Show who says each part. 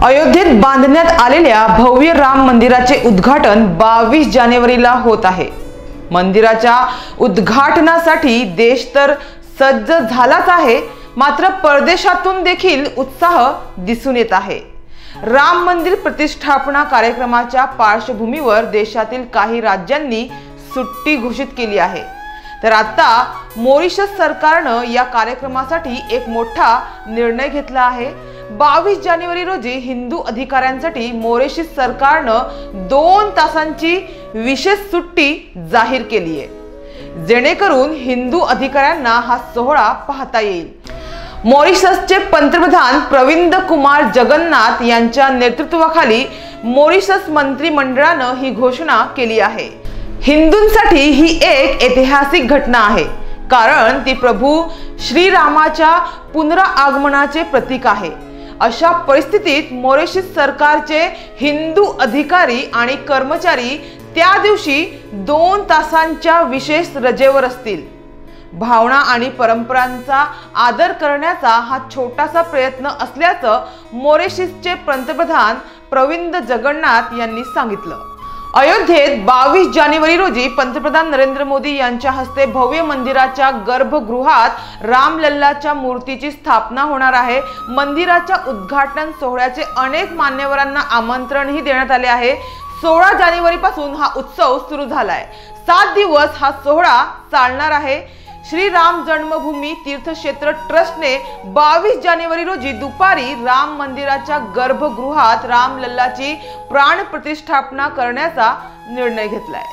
Speaker 1: अयोध्येत बांधण्यात आलेल्या भव्य राम मंदिराचे उद्घाटन 22 जानेवारीला होत आहे। मंदिराच्या उद्घाटनासाठी देश तर सज्ज झालाच आहे, मात्र परदेशातून देखील उत्साह दिसून येत आहे। राम मंदिर प्रतिष्ठापना कार्यक्रमाच्या पार्श्वभूमीवर देशातील काही राज्यांनी सुट्टी घोषित केली आहे। तर आता मॉरिशस सरकारनं या कार्यक्रमासाठी एक मोठा निर्णय घेतला आहे। 22 जानेवारी रोजी हिंदू अधिकाऱ्यांसाठी मॉरिशस सरकारनं 2 तासांची विशेष सुट्टी जाहीर केली आहे, जेणेकरून हिंदू अधिकाऱ्यांना हा सोहळा पाहता येईल। मॉरिशसचे पंतप्रधान प्रविंद कुमार जगन्नाथ यांच्या नेतृत्वाखाली मॉरिशस मंत्रिमंडळानं ही घोषणा केली आहे। हिंदूंसाठी ही एक ऐतिहासिक घटना आहे, कारण ती प्रभू श्रीरामाच्या पुनरागमनाचे प्रतीक आहे। अशा परिस्थितीत मॉरिशस सरकारचे हिंदू अधिकारी आणि कर्मचारी त्या दिवशी 2 तासांच्या विशेष रजेवर असतील। भावना आणि परंपरांचा आदर करण्याचा हा छोटासा प्रयत्न असल्याचं मॉरिशसचे पंतप्रधान प्रविंद जगन्नाथ यांनी सांगितलं। अयोध्येत 22 जानेवारी रोजी पंतप्रधान नरेंद्र मोदी यांच्या हस्ते भव्य मंदिराच्या गर्भगृहात रामलल्लाच्या मूर्तीची स्थापना होणार आहे। मंदिराच्या उद्घाटन सोहळ्याचे अनेक मान्यवरांना आमंत्रणही देण्यात आले आहे। 16 जानेवारी पासून हा उत्सव सुरू झालाय। 7 दिवस हा सोहळा चालणार आहे। श्री राम जन्मभूमी तीर्थक्षेत्र ट्रस्टने 22 जानेवारी रोजी दुपारी राम मंदिराच्या गर्भगृहात रामलल्लाची प्राण प्रतिष्ठापना करण्याचा निर्णय घेतलाय।